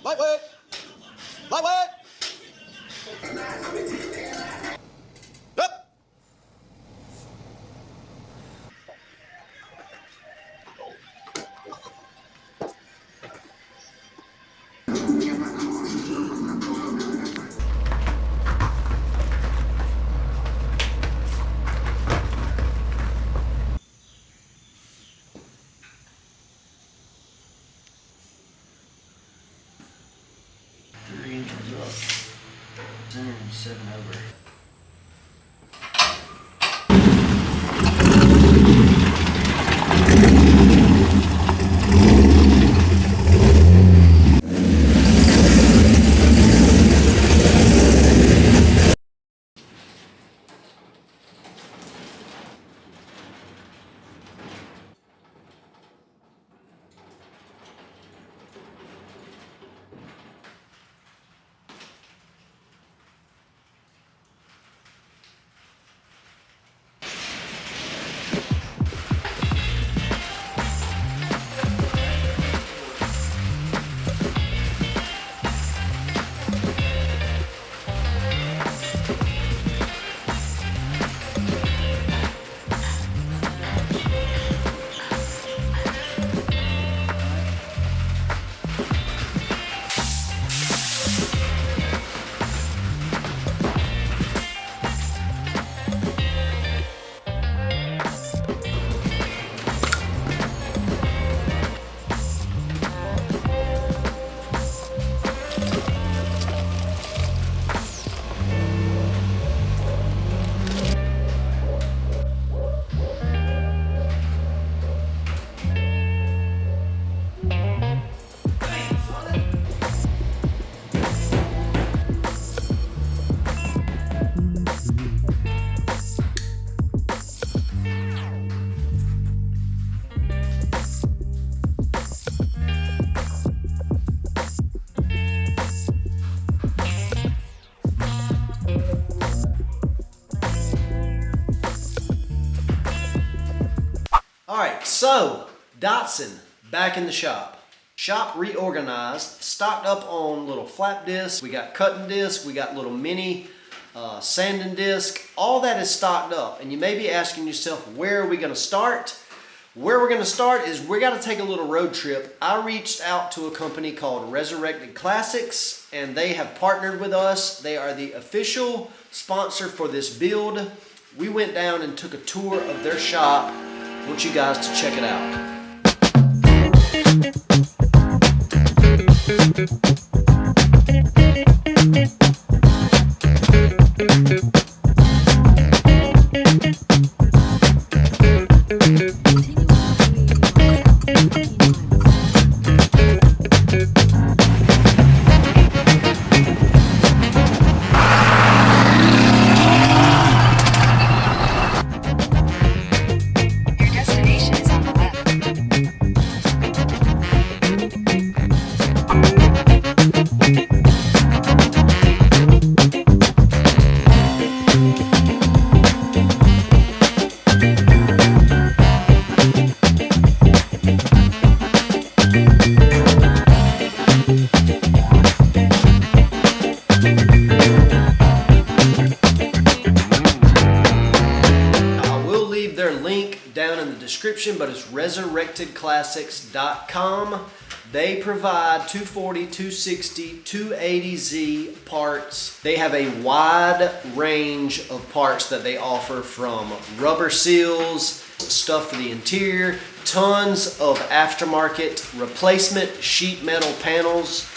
Lightweight! Lightweight! Up! Up. 107 over. Alright, so Datsun back in the shop. Shop reorganized, stocked up on little flap discs. We got cutting discs, we got little mini sanding disc. All that is stocked up. And you may be asking yourself, where are we going to start? Where we're going to start is we got to take a little road trip. I reached out to a company called Resurrected Classics, and they have partnered with us. They are the official sponsor for this build. We went down and took a tour of their shop. I want you guys to check it out. Down in the description, but it's resurrectedclassics.com. They provide 240, 260, 280Z parts. They have a wide range of parts that they offer, from rubber seals, stuff for the interior, tons of aftermarket replacement sheet metal panels,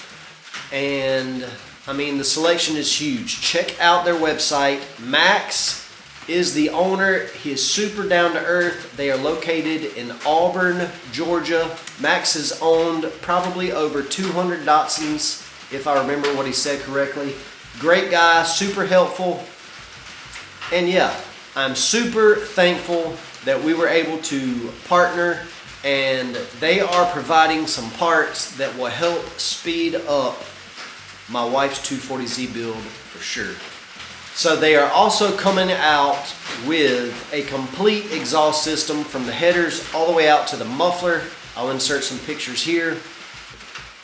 and I mean the selection is huge. Check out their website. Max is the owner. He is super down to earth. They are located in Auburn, Georgia. Max has owned probably over 200 Datsuns, if I remember what he said correctly. Great guy, super helpful. And yeah, I'm super thankful that we were able to partner, and they are providing some parts that will help speed up my wife's 240Z build for sure. So they are also coming out with a complete exhaust system from the headers all the way out to the muffler. I'll insert some pictures here.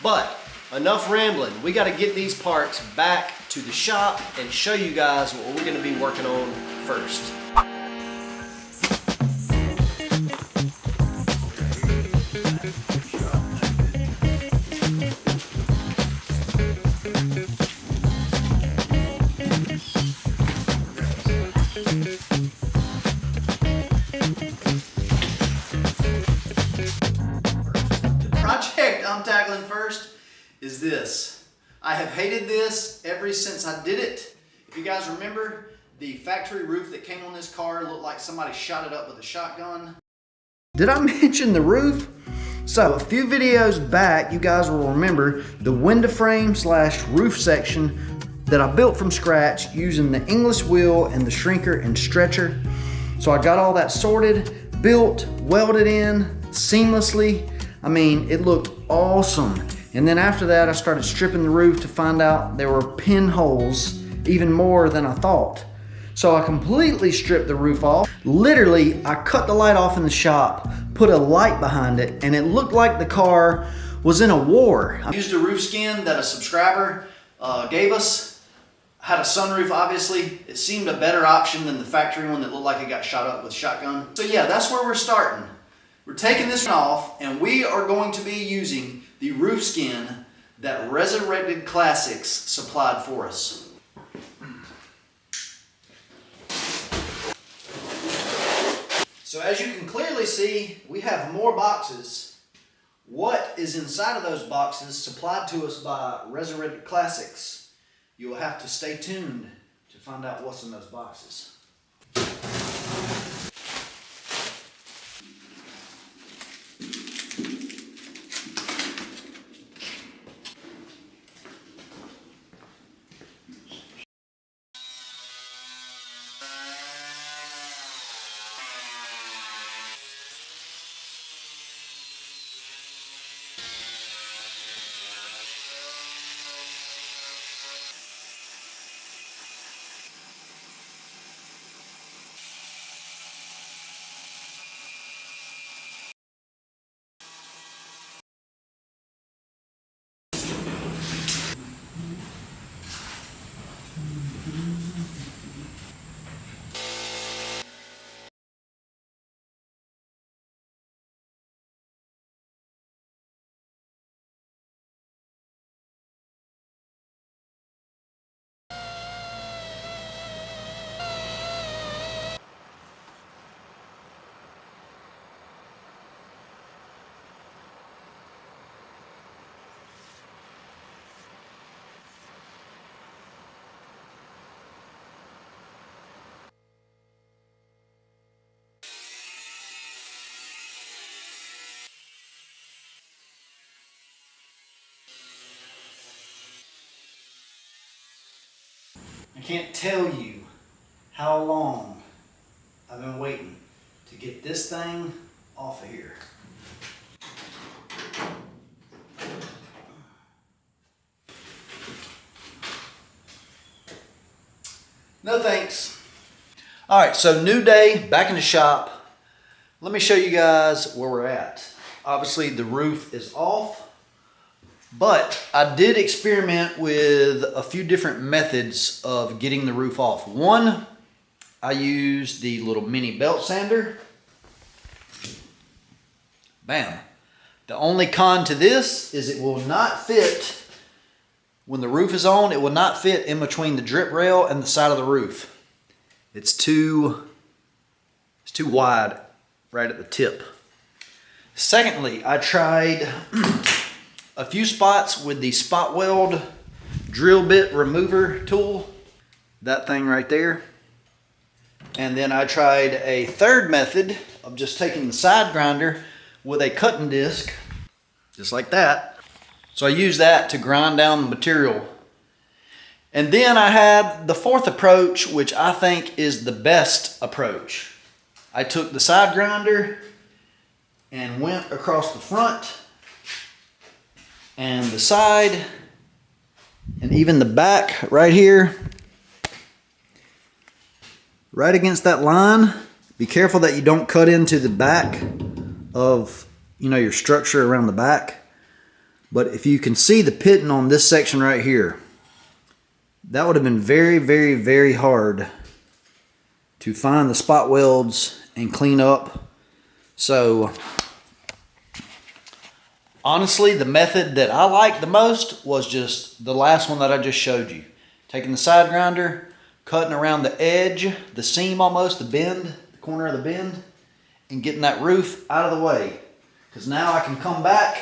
But enough rambling. We got to get these parts back to the shop and show you guys what we're going to be working on first. I'm tackling first is this. I have hated this ever since I did it. If you guys remember, the factory roof that came on this car looked like somebody shot it up with a shotgun. Did I mention the roof? So a few videos back, you guys will remember the window frame / roof section that I built from scratch using the English wheel and the shrinker and stretcher. So I got all that sorted, built, welded in seamlessly. I mean, it looked awesome. And then after that, I started stripping the roof to find out there were pinholes, even more than I thought. So I completely stripped the roof off. Literally, I cut the light off in the shop, put a light behind it, and it looked like the car was in a war. I used a roof skin that a subscriber gave us. Had a sunroof, obviously. It seemed a better option than the factory one that looked like it got shot up with a shotgun. So yeah, that's where we're starting. We're taking this one off, and we are going to be using the roof skin that Resurrected Classics supplied for us. So as you can clearly see, we have more boxes. What is inside of those boxes supplied to us by Resurrected Classics? You will have to stay tuned to find out what's in those boxes. I can't tell you how long I've been waiting to get this thing off of here. No thanks. All right, so new day, back in the shop. Let me show you guys where we're at. Obviously the roof is off. But I did experiment with a few different methods of getting the roof off. One, I used the little mini belt sander. Bam. The only con to this is it will not fit, when the roof is on, it will not fit in between the drip rail and the side of the roof. It's too wide right at the tip. Secondly, I tried a few spots with the spot weld drill bit remover tool, that thing right there. And then I tried a third method of just taking the side grinder with a cutting disc, just like that. So I used that to grind down the material. And then I had the fourth approach, which I think is the best approach. I took the side grinder and went across the front and the side and even the back right here, right against that line. Be careful that you don't cut into the back of, your structure around the back. But if you can see the pitting on this section right here, that would have been very, very, very hard to find the spot welds and clean up. So honestly, the method that I liked the most was just the last one that I just showed you. Taking the side grinder, cutting around the edge, the seam almost, the bend, the corner of the bend, and getting that roof out of the way. Because now I can come back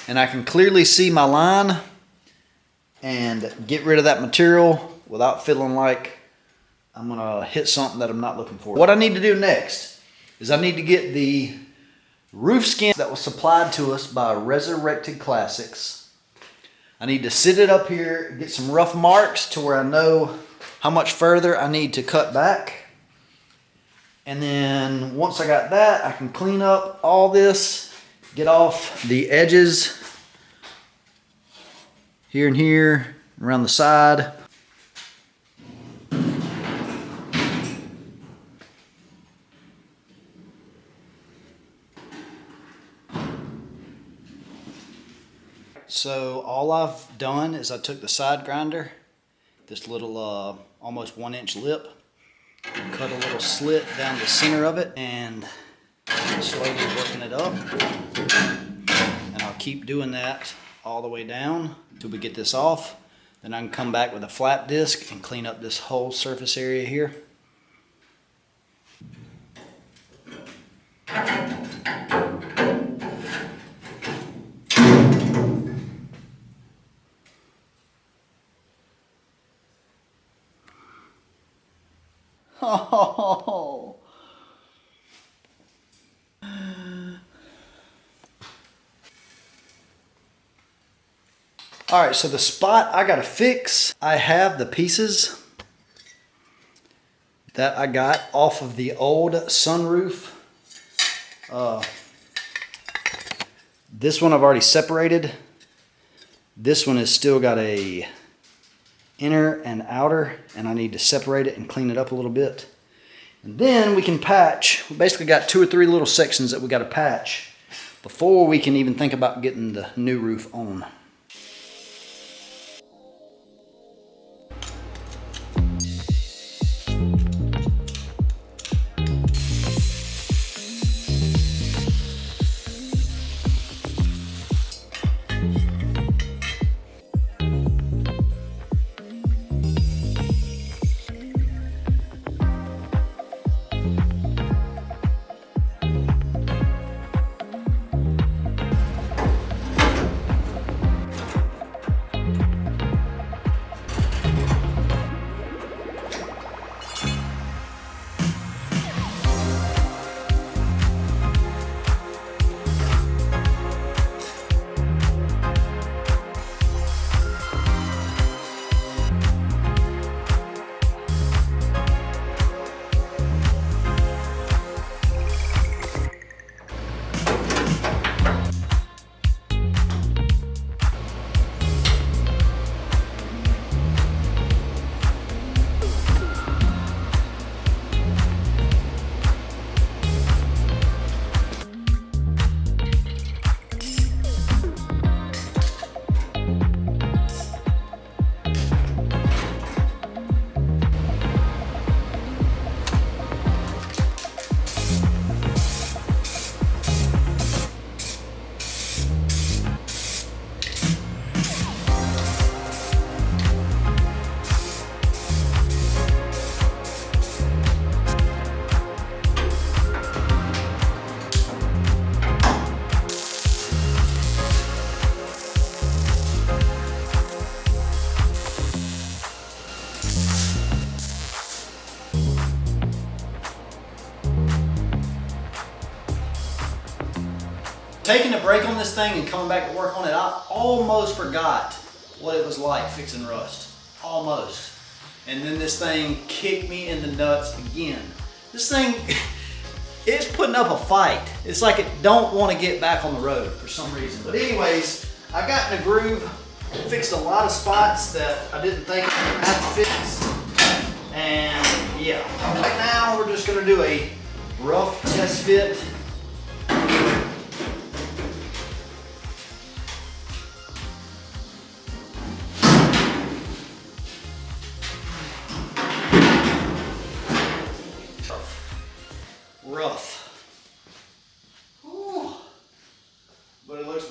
and I can clearly see my line and get rid of that material without feeling like I'm gonna hit something that I'm not looking for. What I need to do next is I need to get the roof skin that was supplied to us by Resurrected Classics. I need to sit it up here, get some rough marks to where I know how much further I need to cut back. And then once I got that, I can clean up all this, get off the edges here and here, around the side. So all I've done is I took the side grinder, this little almost 1 inch lip, cut a little slit down the center of it and slowly working it up. And I'll keep doing that all the way down until we get this off. Then I can come back with a flat disc and clean up this whole surface area here. Oh. All right, so the spot I gotta fix, I have the pieces that I got off of the old sunroof. This one I've already separated. This one has still got a inner and outer, and I need to separate it and clean it up a little bit. And then we can patch. We basically got 2 or 3 little sections that we got to patch before we can even think about getting the new roof on. Taking a break on this thing and coming back to work on it, I almost forgot what it was like fixing rust. Almost. And then this thing kicked me in the nuts again. This thing, it's putting up a fight. It's like it don't want to get back on the road for some reason. But anyways, I got in a groove, fixed a lot of spots that I didn't think I would have to fix. And yeah, right now we're just gonna do a rough test fit.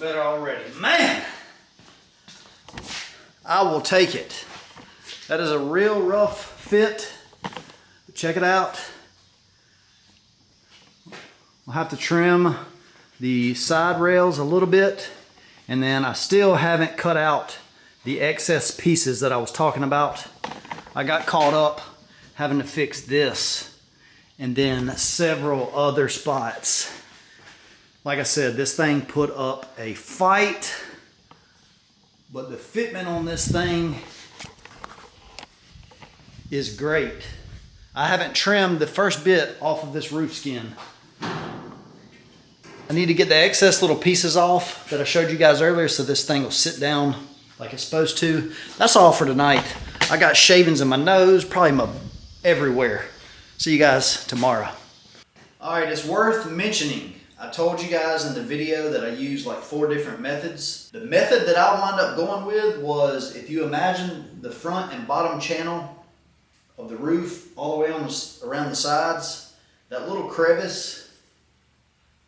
better already. Man, I will take it. That is a real rough fit. Check it out. I'll have to trim the side rails a little bit, and then I still haven't cut out the excess pieces that I was talking about. I got caught up having to fix this and then several other spots. Like I said, this thing put up a fight, but the fitment on this thing is great. I haven't trimmed the first bit off of this roof skin. I need to get the excess little pieces off that I showed you guys earlier so this thing will sit down like it's supposed to. That's all for tonight. I got shavings in my nose, probably everywhere. See you guys tomorrow. All right, it's worth mentioning. I told you guys in the video that I used like 4 different methods. The method that I wound up going with was, if you imagine the front and bottom channel of the roof all the way around the sides, that little crevice,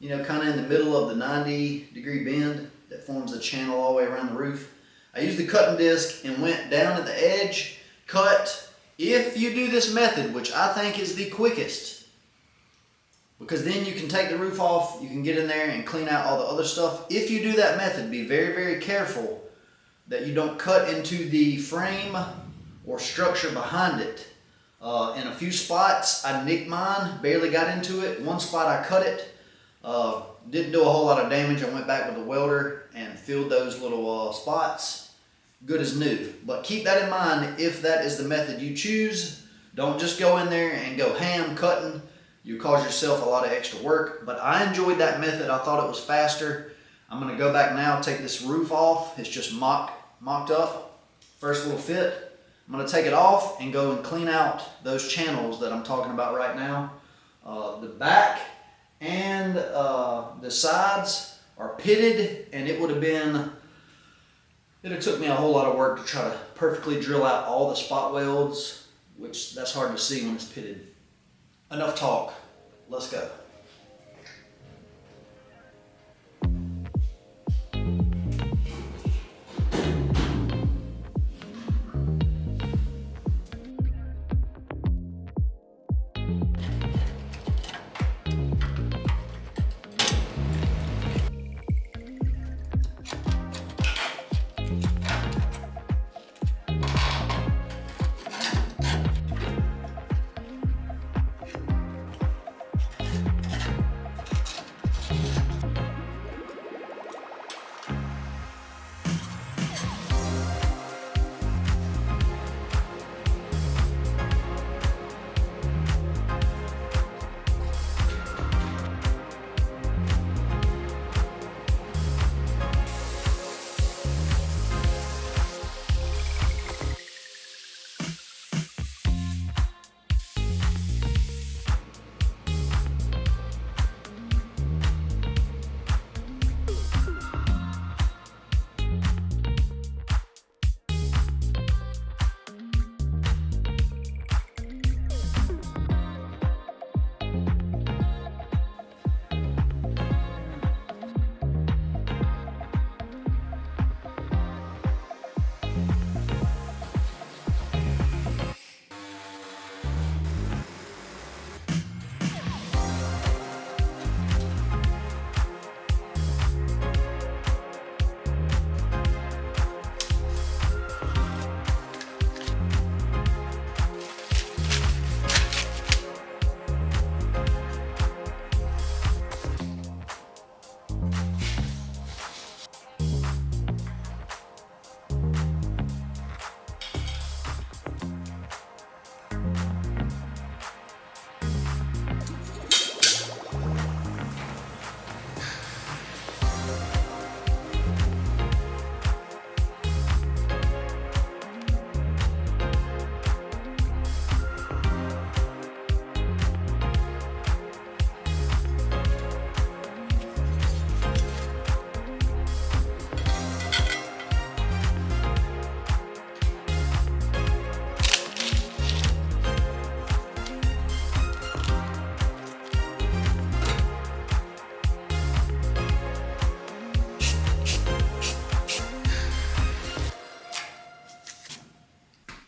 you know, kind of in the middle of the 90-degree bend that forms the channel all the way around the roof. I used the cutting disc and went down at the edge, cut. If you do this method, which I think is the quickest, because then you can take the roof off, you can get in there and clean out all the other stuff. If you do that method, be very, very careful that you don't cut into the frame or structure behind it. In a few spots, I nicked mine, barely got into it. One spot I cut it. Didn't do a whole lot of damage. I went back with a welder and filled those little spots. Good as new. But keep that in mind if that is the method you choose. Don't just go in there and go ham cutting. You cause yourself a lot of extra work. But I enjoyed that method. I thought it was faster. I'm going to go back now, take this roof off. It's just mocked up. First little fit. I'm going to take it off and go and clean out those channels that I'm talking about right now. The back and the sides are pitted, and it would have took me a whole lot of work to try to perfectly drill out all the spot welds, which that's hard to see when it's pitted. Enough talk, let's go.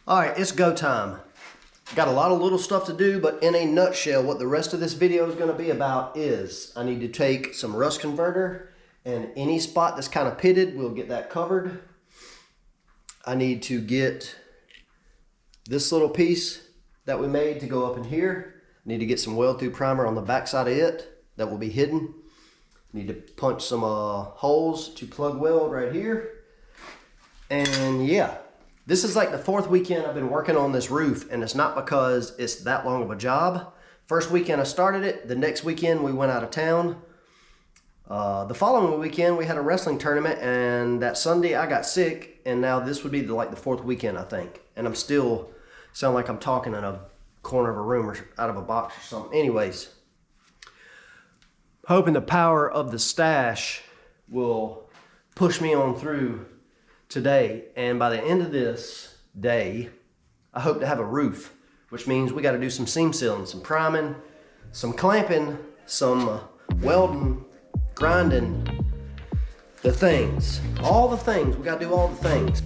All right, it's go time. Got a lot of little stuff to do, but in a nutshell, what the rest of this video is gonna be about is I need to take some rust converter, and any spot that's kind of pitted, we'll get that covered. I need to get this little piece that we made to go up in here. I need to get some weld-through primer on the back side of it that will be hidden. Need to punch some holes to plug weld right here. And yeah, this is like the 4th weekend I've been working on this roof, and it's not because it's that long of a job. First weekend I started it, the next weekend we went out of town. The following weekend we had a wrestling tournament, and that Sunday I got sick, and now this would be like the 4th weekend, I think. And I'm still sound like I'm talking in a corner of a room or out of a box or something. Anyways, hoping the power of the stash will push me on through today, and by the end of this day I hope to have a roof, which means we got to do some seam sealing, some priming, some clamping, some welding, grinding, the things, all the things. We got to do all the things.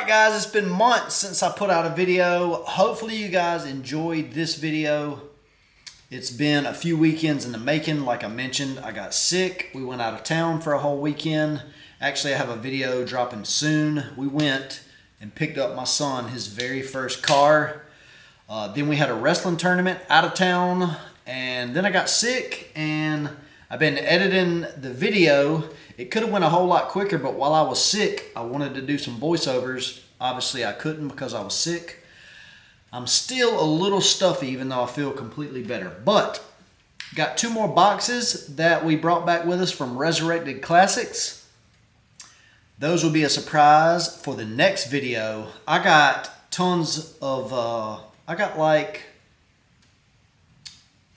Alright guys, it's been months since I put out a video. Hopefully you guys enjoyed this video. It's been a few weekends in the making. Like I mentioned, I got sick. We went out of town for a whole weekend. Actually, I have a video dropping soon. We went and picked up my son his very first car. Then we had a wrestling tournament out of town. And then I got sick and I've been editing the video. It could have went a whole lot quicker, but while I was sick, I wanted to do some voiceovers. Obviously, I couldn't because I was sick. I'm still a little stuffy, even though I feel completely better. But got 2 more boxes that we brought back with us from Resurrected Classics. Those will be a surprise for the next video. I got tons of, I got like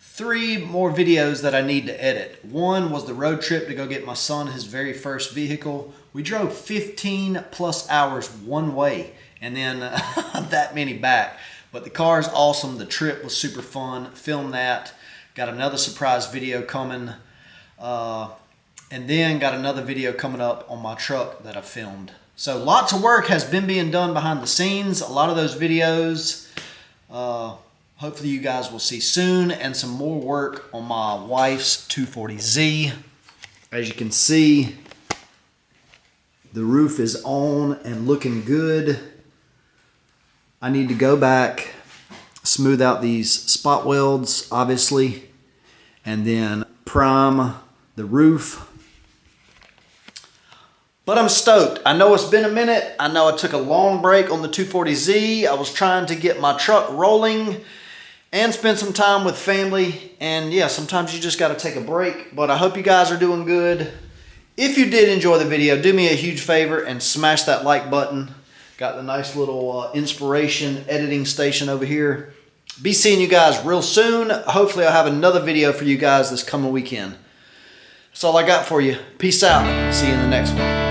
3 more videos that I need to edit. One was the road trip to go get my son his very first vehicle. We drove 15 plus hours one way and then that many back. But the car is awesome. The trip was super fun. Filmed that. Got another surprise video coming. And then got another video coming up on my truck that I filmed. So lots of work has been being done behind the scenes. A lot of those videos, hopefully you guys will see soon. And some more work on my wife's 240Z. As you can see, the roof is on and looking good. I need to go back, smooth out these spot welds, obviously, and then prime the roof. But I'm stoked. I know it's been a minute. I know I took a long break on the 240Z. I was trying to get my truck rolling and spend some time with family. And yeah, sometimes you just got to take a break. But I hope you guys are doing good. If you did enjoy the video, do me a huge favor and smash that like button. Got the nice little inspiration editing station over here. Be seeing you guys real soon. Hopefully I'll have another video for you guys this coming weekend. That's all I got for you. Peace out. See you in the next one.